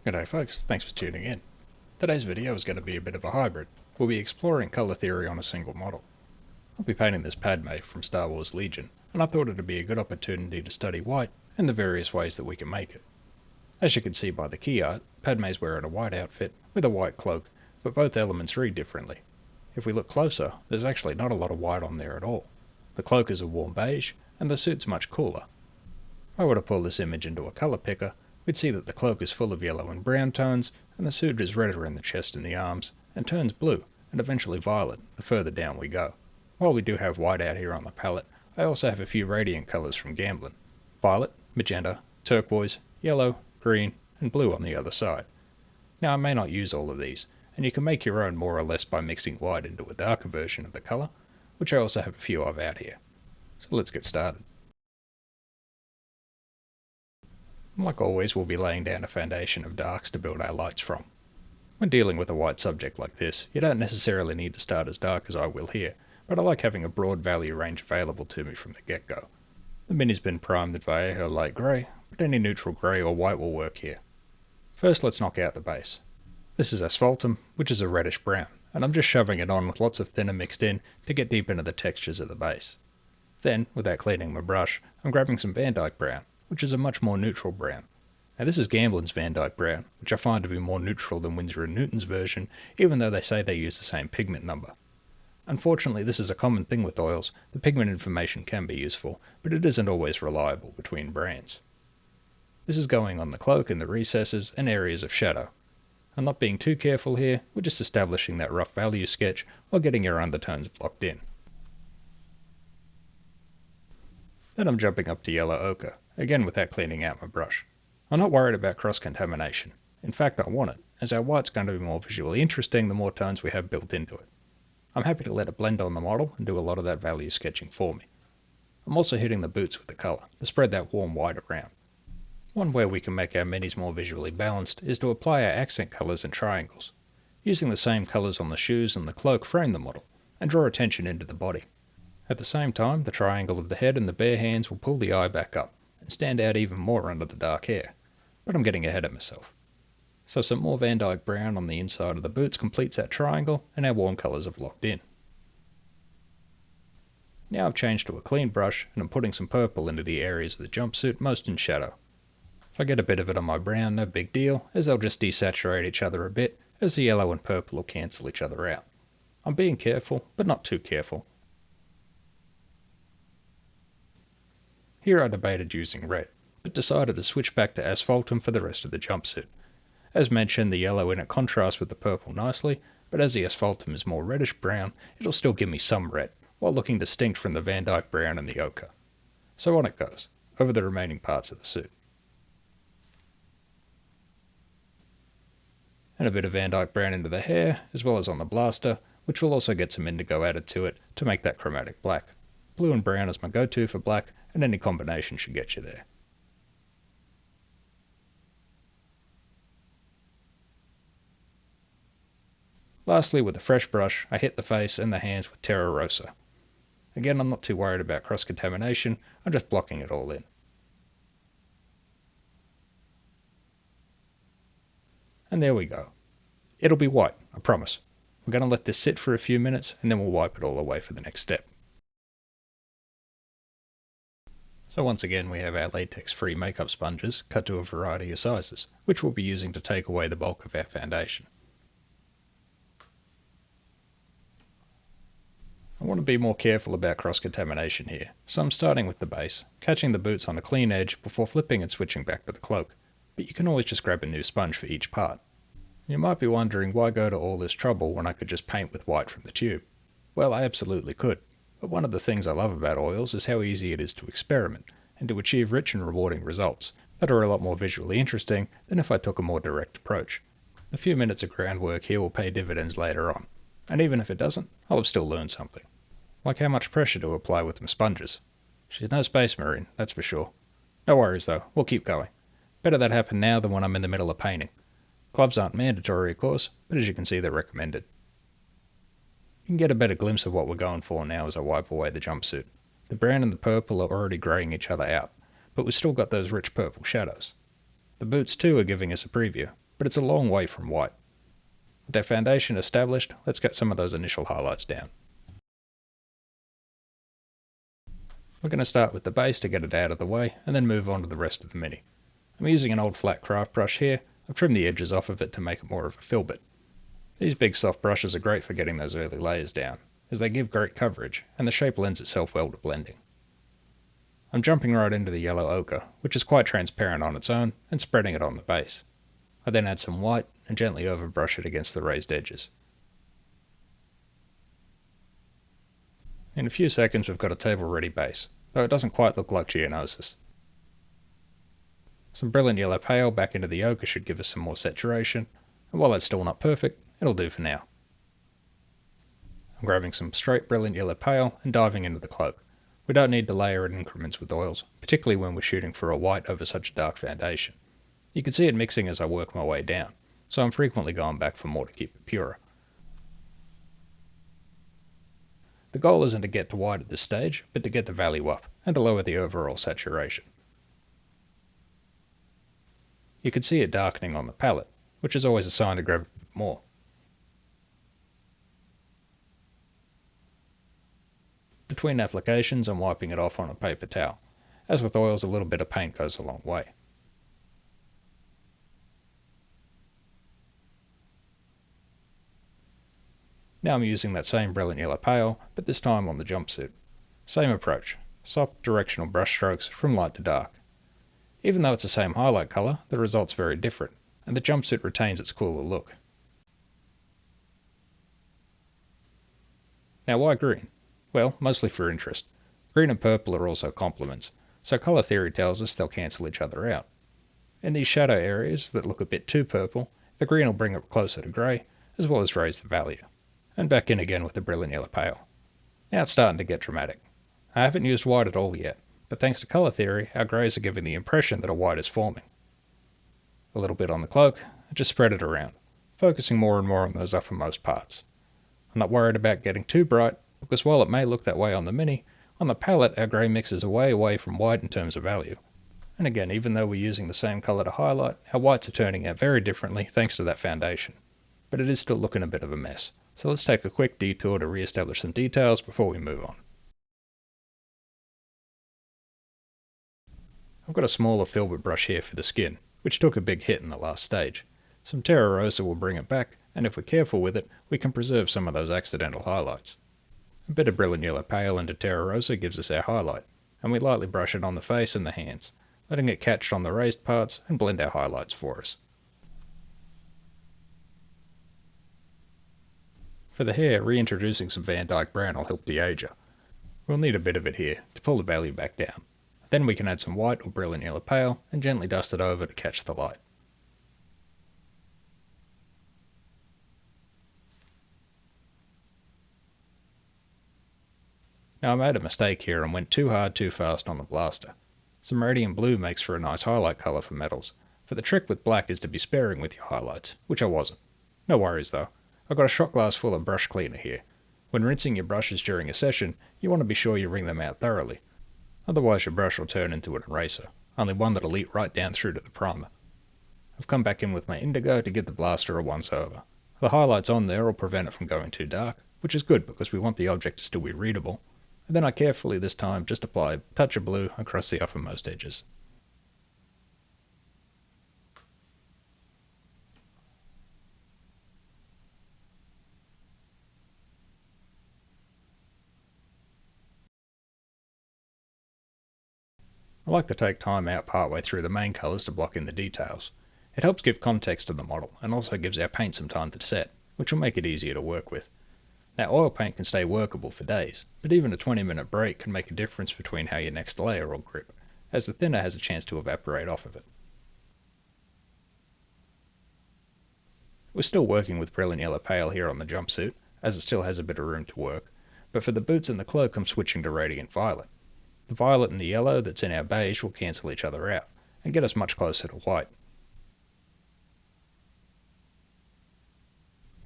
G'day folks, thanks for tuning in. Today's video is going to be a bit of a hybrid. We'll be exploring colour theory on a single model. I'll be painting this Padmé from Star Wars Legion, and I thought it'd be a good opportunity to study white and the various ways that we can make it. As you can see by the key art, Padmé's wearing a white outfit with a white cloak, but both elements read differently. If we look closer, there's actually not a lot of white on there at all. The cloak is a warm beige, and the suit's much cooler. If I were to pull this image into a colour picker, we'd see that the cloak is full of yellow and brown tones, and the suit is redder in the chest and the arms, and turns blue, and eventually violet, the further down we go. While we do have white out here on the palette, I also have a few radiant colours from Gamblin. Violet, magenta, turquoise, yellow, green, and blue on the other side. Now I may not use all of these, and you can make your own more or less by mixing white into a darker version of the colour, which I also have a few of out here. So let's get started. Like always, we'll be laying down a foundation of darks to build our lights from. When dealing with a white subject like this, you don't necessarily need to start as dark as I will here, but I like having a broad value range available to me from the get-go. The Mini's been primed with Vallejo light grey, but any neutral grey or white will work here. First, let's knock out the base. This is Asphaltum, which is a reddish brown, and I'm just shoving it on with lots of thinner mixed in to get deep into the textures of the base. Then, without cleaning my brush, I'm grabbing some Van Dyke brown, which is a much more neutral brown. Now this is Gamblin's Van Dyke brown, which I find to be more neutral than Winsor & Newton's version, even though they say they use the same pigment number. Unfortunately, this is a common thing with oils. The pigment information can be useful, but it isn't always reliable between brands. This is going on the cloak in the recesses and areas of shadow. I'm not being too careful here, we're just establishing that rough value sketch while getting your undertones blocked in. Then I'm jumping up to yellow ochre, again without cleaning out my brush. I'm not worried about cross-contamination. In fact, I want it, as our white's going to be more visually interesting the more tones we have built into it. I'm happy to let it blend on the model and do a lot of that value sketching for me. I'm also hitting the boots with the colour, to spread that warm white around. One way we can make our minis more visually balanced is to apply our accent colours in triangles. Using the same colours on the shoes and the cloak frame the model, and draw attention into the body. At the same time, the triangle of the head and the bare hands will pull the eye back up, and stand out even more under the dark hair. But I'm getting ahead of myself. So some more Van Dyke brown on the inside of the boots completes that triangle, and our warm colours have locked in. Now I've changed to a clean brush, and I'm putting some purple into the areas of the jumpsuit most in shadow. If I get a bit of it on my brown, no big deal, as they'll just desaturate each other a bit, as the yellow and purple will cancel each other out. I'm being careful, but not too careful. Here I debated using red, but decided to switch back to Asphaltum for the rest of the jumpsuit. As mentioned, the yellow in it contrasts with the purple nicely, but as the Asphaltum is more reddish brown, it'll still give me some red, while looking distinct from the Van Dyke brown and the ochre. So on it goes, over the remaining parts of the suit. And a bit of Van Dyke brown into the hair, as well as on the blaster, which will also get some indigo added to it to make that chromatic black. Blue and brown is my go-to for black, and any combination should get you there. Lastly, with a fresh brush, I hit the face and the hands with Terra Rosa. Again, I'm not too worried about cross-contamination, I'm just blocking it all in. And there we go. It'll be white, I promise. We're going to let this sit for a few minutes, and then we'll wipe it all away for the next step. So once again we have our latex-free makeup sponges cut to a variety of sizes, which we'll be using to take away the bulk of our foundation. I want to be more careful about cross-contamination here, so I'm starting with the base, catching the boots on a clean edge before flipping and switching back to the cloak, but you can always just grab a new sponge for each part. You might be wondering why go to all this trouble when I could just paint with white from the tube. Well, I absolutely could. But one of the things I love about oils is how easy it is to experiment, and to achieve rich and rewarding results that are a lot more visually interesting than if I took a more direct approach. A few minutes of groundwork here will pay dividends later on, and even if it doesn't, I'll have still learned something. Like how much pressure to apply with my sponges. She's no space marine, that's for sure. No worries though, we'll keep going. Better that happen now than when I'm in the middle of painting. Gloves aren't mandatory of course, but as you can see they're recommended. You can get a better glimpse of what we're going for now as I wipe away the jumpsuit. The brown and the purple are already greying each other out, but we've still got those rich purple shadows. The boots too are giving us a preview. but it's a long way from white. With our foundation established, let's get some of those initial highlights down. We're going to start with the base to get it out of the way, and then move on to the rest of the mini. I'm using an old flat craft brush here. I've trimmed the edges off of it to make it more of a filbert. These big soft brushes are great for getting those early layers down, as they give great coverage, and the shape lends itself well to blending. I'm jumping right into the yellow ochre, which is quite transparent on its own, and spreading it on the base. I then add some white, and gently overbrush it against the raised edges. In a few seconds we've got a table-ready base, though it doesn't quite look like geonosis. Some brilliant yellow pale back into the ochre should give us some more saturation, and while that's still not perfect, it'll do for now. I'm grabbing some straight brilliant yellow pale and diving into the cloak. We don't need to layer in increments with oils, particularly when we're shooting for a white over such a dark foundation. You can see it mixing as I work my way down, so I'm frequently going back for more to keep it purer. The goal isn't to get to white at this stage, but to get the value up, and to lower the overall saturation. You can see it darkening on the palette, which is always a sign to grab a bit more. Between applications, I'm wiping it off on a paper towel. As with oils, a little bit of paint goes a long way. Now I'm using that same brilliant yellow pale, but this time on the jumpsuit. Same approach, soft directional brush strokes from light to dark. Even though it's the same highlight colour, the result's very different, and the jumpsuit retains its cooler look. Now why green? Well, mostly for interest. Green and purple are also complements, so colour theory tells us they'll cancel each other out. In these shadow areas that look a bit too purple, the green will bring it closer to grey, as well as raise the value. And back in again with the brilliant yellow pale. Now it's starting to get dramatic. I haven't used white at all yet, but thanks to colour theory, our greys are giving the impression that a white is forming. A little bit on the cloak, and just spread it around, focusing more and more on those uppermost parts. I'm not worried about getting too bright, because while it may look that way on the mini, on the palette our grey mixes way away from white in terms of value. And again, even though we're using the same colour to highlight, our whites are turning out very differently thanks to that foundation. But it is still looking a bit of a mess. So let's take a quick detour to re-establish some details before we move on. I've got a smaller filbert brush here for the skin, which took a big hit in the last stage. Some Terra Rosa will bring it back, and if we're careful with it, we can preserve some of those accidental highlights. A bit of brilliant yellow pale into Terra Rosa gives us our highlight, and we lightly brush it on the face and the hands, letting it catch on the raised parts and blend our highlights for us. For the hair, reintroducing some Van Dyke brown will help de-age her. We'll need a bit of it here to pull the value back down. Then we can add some white or brilliant yellow pale and gently dust it over to catch the light. Now I made a mistake here and went too hard too fast on the blaster. Some radiant blue makes for a nice highlight colour for metals, but the trick with black is to be sparing with your highlights, which I wasn't. No worries though. I've got a shot glass full of brush cleaner here. When rinsing your brushes during a session, you want to be sure you wring them out thoroughly. Otherwise your brush will turn into an eraser, only one that'll eat right down through to the primer. I've come back in with my Indigo to give the blaster a once over. The highlights on there will prevent it from going too dark, which is good because we want the object to still be readable. And then I carefully this time just apply a touch of blue across the uppermost edges. I like to take time out partway through the main colours to block in the details. It helps give context to the model and also gives our paint some time to set, which will make it easier to work with. Now oil paint can stay workable for days, but even a 20-minute break can make a difference between how your next layer will grip, as the thinner has a chance to evaporate off of it. We're still working with brilliant yellow pale here on the jumpsuit, as it still has a bit of room to work, but for the boots and the cloak I'm switching to radiant violet. The violet and the yellow that's in our beige will cancel each other out, and get us much closer to white.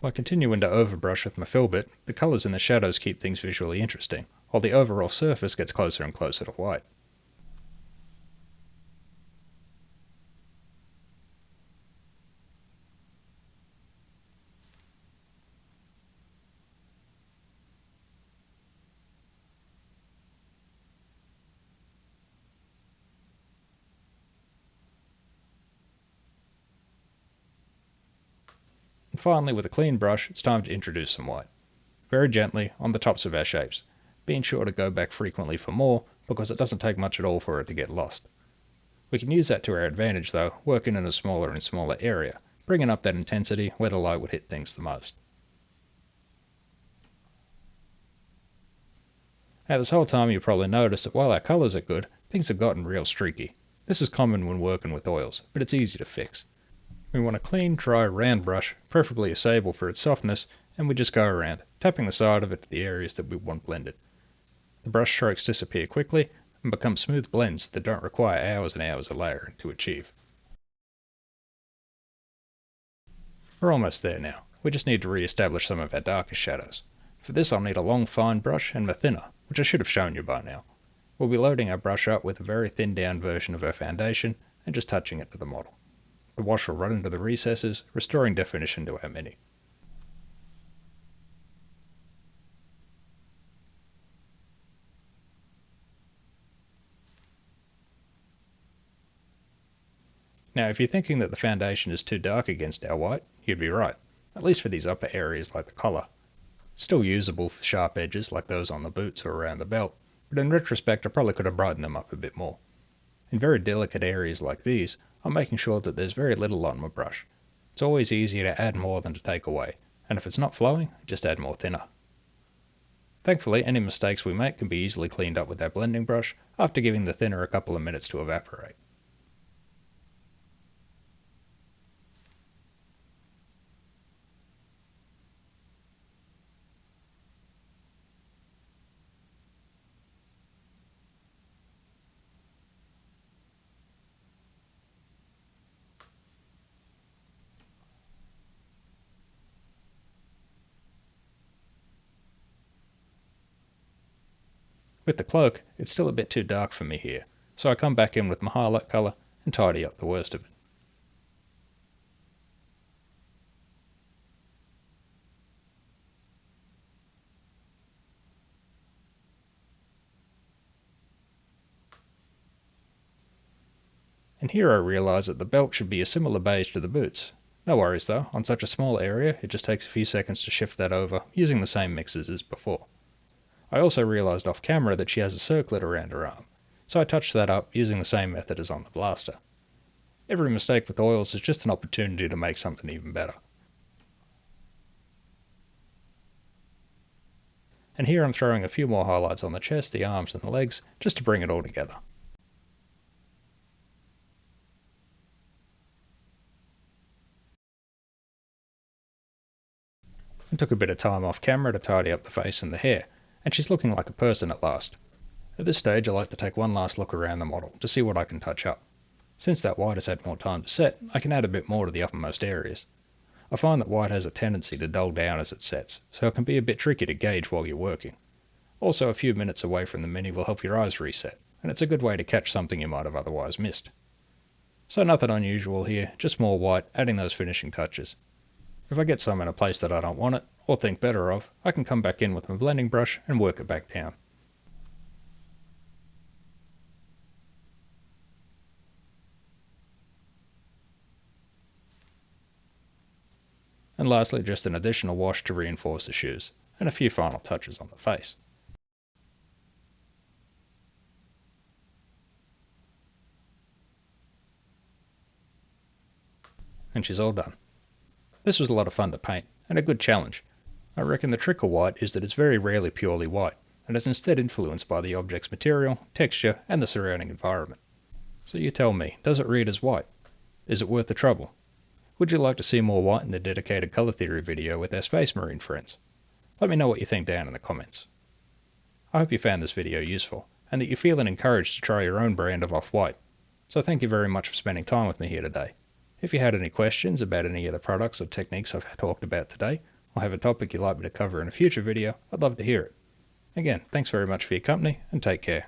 By continuing to overbrush with my filbert, the colours in the shadows keep things visually interesting, while the overall surface gets closer and closer to white. finally, with a clean brush, it's time to introduce some white. Very gently on the tops of our shapes, being sure to go back frequently for more, because it doesn't take much at all for it to get lost. We can use that to our advantage though, working in a smaller and smaller area, bringing up that intensity where the light would hit things the most. Now this whole time you probably noticed that while our colours are good, things have gotten real streaky. This is common when working with oils, but it's easy to fix. We want a clean, dry, round brush, preferably a sable for its softness, and we just go around, tapping the side of it to the areas that we want blended. The brush strokes disappear quickly and become smooth blends that don't require hours and hours of layering to achieve. We're almost there now. We just need to re-establish some of our darker shadows. For this I'll need a long fine brush and a thinner, which I should have shown you by now. We'll be loading our brush up with a very thinned down version of our foundation and just touching it to the model. The wash will run into the recesses, restoring definition to our mini. Now if you're thinking that the foundation is too dark against our white, you'd be right, at least for these upper areas like the collar. Still usable for sharp edges like those on the boots or around the belt, but in retrospect I probably could have brightened them up a bit more. In very delicate areas like these, I'm making sure that there's very little on my brush. It's always easier to add more than to take away, and if it's not flowing, just add more thinner. Thankfully, any mistakes we make can be easily cleaned up with our blending brush after giving the thinner a couple of minutes to evaporate. With the cloak, it's still a bit too dark for me here, so I come back in with my highlight colour and tidy up the worst of it. And here I realise that the belt should be a similar beige to the boots. No worries though, on such a small area it just takes a few seconds to shift that over using the same mixes as before. I also realised off camera that she has a circlet around her arm, so I touched that up using the same method as on the blaster. Every mistake with oils is just an opportunity to make something even better. And here I'm throwing a few more highlights on the chest, the arms and the legs, just to bring it all together. I took a bit of time off camera to tidy up the face and the hair, and she's looking like a person at last. At this stage I like to take one last look around the model to see what I can touch up. Since that white has had more time to set, I can add a bit more to the uppermost areas. I find that white has a tendency to dull down as it sets, so it can be a bit tricky to gauge while you're working. Also, a few minutes away from the mini will help your eyes reset, and it's a good way to catch something you might have otherwise missed. So nothing unusual here, just more white, adding those finishing touches. If I get some in a place that I don't want it, or think better of, I can come back in with my blending brush and work it back down. And lastly, just an additional wash to reinforce the shoes, and a few final touches on the face. And she's all done. This was a lot of fun to paint, and a good challenge. I reckon the trick of white is that it's very rarely purely white, and is instead influenced by the object's material, texture, and the surrounding environment. So you tell me, does it read as white? Is it worth the trouble? Would you like to see more white in the dedicated colour theory video with our Space Marine friends? Let me know what you think down in the comments. I hope you found this video useful, and that you're feeling encouraged to try your own brand of off-white. So thank you very much for spending time with me here today. If you had any questions about any of the products or techniques I've talked about today, or have a topic you'd like me to cover in a future video, I'd love to hear it. Again, thanks very much for your company, and take care.